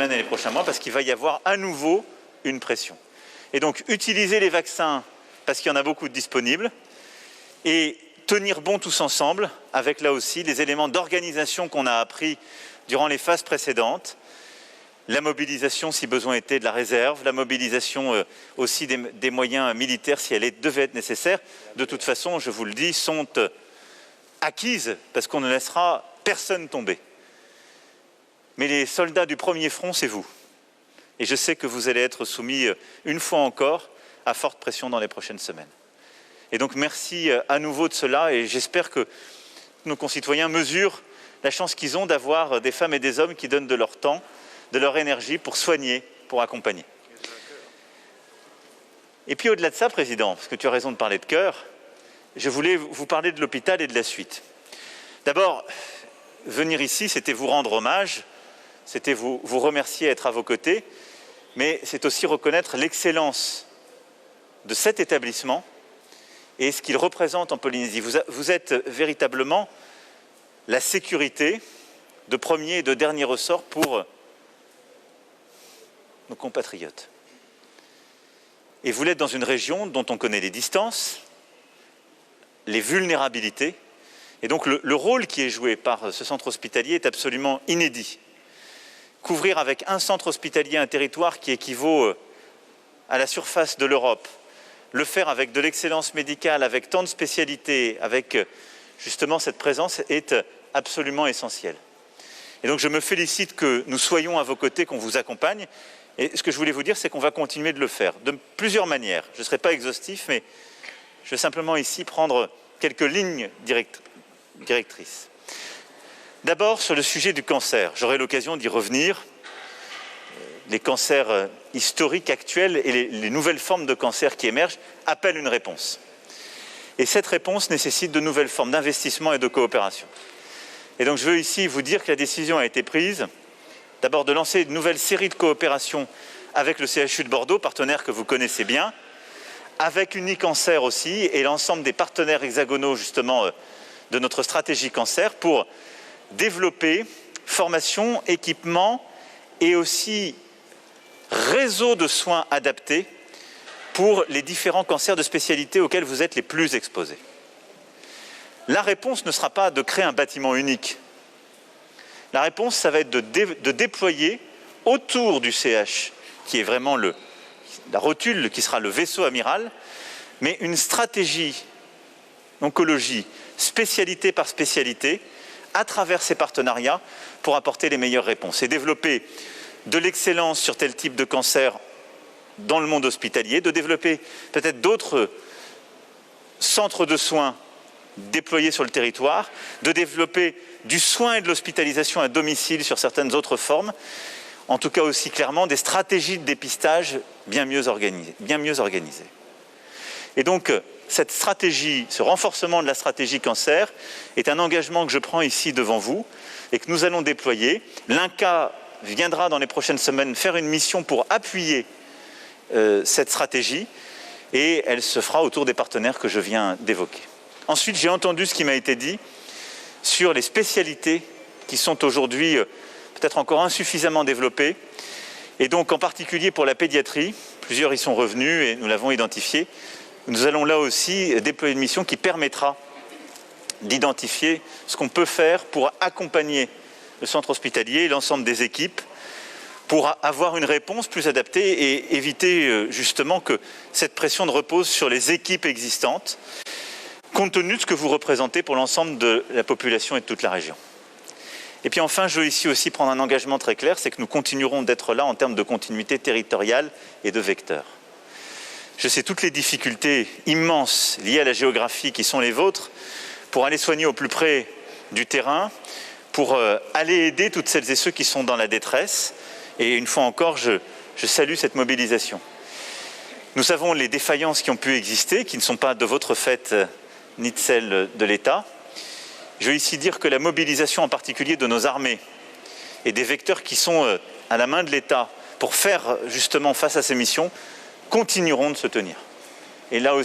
semaines et les prochains mois parce qu'il va y avoir à nouveau une pression. Et donc, utiliser les vaccins parce qu'il y en a beaucoup de disponibles et tenir bon tous ensemble avec là aussi les éléments d'organisation qu'on a appris durant les phases précédentes. La mobilisation, si besoin était, de la réserve, la mobilisation aussi des moyens militaires si elle devait être nécessaire. De toute façon, je vous le dis, sont acquises parce qu'on ne laissera personne tomber. Mais les soldats du premier front, c'est vous. Et je sais que vous allez être soumis une fois encore à forte pression dans les prochaines semaines. Et donc merci à nouveau de cela et j'espère que nos concitoyens mesurent la chance qu'ils ont d'avoir des femmes et des hommes qui donnent de leur temps, de leur énergie pour soigner, pour accompagner. Et puis au-delà de ça, Président, parce que tu as raison de parler de cœur, je voulais vous parler de l'hôpital et de la suite. D'abord, venir ici, c'était vous rendre hommage, c'était vous remercier, être à vos côtés, mais c'est aussi reconnaître l'excellence de cet établissement et ce qu'il représente en Polynésie. Vous êtes véritablement la sécurité de premier et de dernier ressort pour nos compatriotes. Et vous l'êtes dans une région dont on connaît les distances, les vulnérabilités, et donc le rôle qui est joué par ce centre hospitalier est absolument inédit. Couvrir avec un centre hospitalier un territoire qui équivaut à la surface de l'Europe, le faire avec de l'excellence médicale, avec tant de spécialités, avec justement cette présence est absolument essentiel. Et donc je me félicite que nous soyons à vos côtés, qu'on vous accompagne. Et ce que je voulais vous dire, c'est qu'on va continuer de le faire de plusieurs manières. Je ne serai pas exhaustif, mais je vais simplement ici prendre quelques lignes directrices. D'abord, sur le sujet du cancer, j'aurai l'occasion d'y revenir. Les cancers historiques actuels et les nouvelles formes de cancer qui émergent appellent une réponse. Et cette réponse nécessite de nouvelles formes d'investissement et de coopération. Et donc je veux ici vous dire que la décision a été prise, d'abord de lancer une nouvelle série de coopérations avec le CHU de Bordeaux, partenaire que vous connaissez bien, avec Unicancer aussi et l'ensemble des partenaires hexagonaux justement de notre stratégie cancer pour développer formation, équipement et aussi réseau de soins adaptés pour les différents cancers de spécialité auxquels vous êtes les plus exposés. La réponse ne sera pas de créer un bâtiment unique. La réponse, ça va être de déployer autour du CH, qui est vraiment la rotule, qui sera le vaisseau amiral, mais une stratégie oncologie, spécialité par spécialité, à travers ces partenariats pour apporter les meilleures réponses et développer de l'excellence sur tel type de cancer dans le monde hospitalier, de développer peut-être d'autres centres de soins déployés sur le territoire, de développer du soin et de l'hospitalisation à domicile sur certaines autres formes, en tout cas aussi clairement des stratégies de dépistage bien mieux organisées. Et donc, cette stratégie, ce renforcement de la stratégie cancer est un engagement que je prends ici devant vous et que nous allons déployer. L'INCa viendra dans les prochaines semaines faire une mission pour appuyer cette stratégie et elle se fera autour des partenaires que je viens d'évoquer. Ensuite, j'ai entendu ce qui m'a été dit sur les spécialités qui sont aujourd'hui peut-être encore insuffisamment développées et donc en particulier pour la pédiatrie, plusieurs y sont revenus et nous l'avons identifié. Nous allons là aussi déployer une mission qui permettra d'identifier ce qu'on peut faire pour accompagner le centre hospitalier et l'ensemble des équipes pour avoir une réponse plus adaptée et éviter justement que cette pression ne repose sur les équipes existantes, compte tenu de ce que vous représentez pour l'ensemble de la population et de toute la région. Et puis enfin, je veux ici aussi prendre un engagement très clair, c'est que nous continuerons d'être là en termes de continuité territoriale et de vecteurs. Je sais toutes les difficultés immenses liées à la géographie qui sont les vôtres pour aller soigner au plus près du terrain, pour aller aider toutes celles et ceux qui sont dans la détresse. Et une fois encore, je salue cette mobilisation. Nous savons les défaillances qui ont pu exister, qui ne sont pas de votre fait ni de celle de l'État. Je veux ici dire que la mobilisation en particulier de nos armées et des vecteurs qui sont à la main de l'État pour faire justement face à ces missions continueront de se tenir. Et là aussi,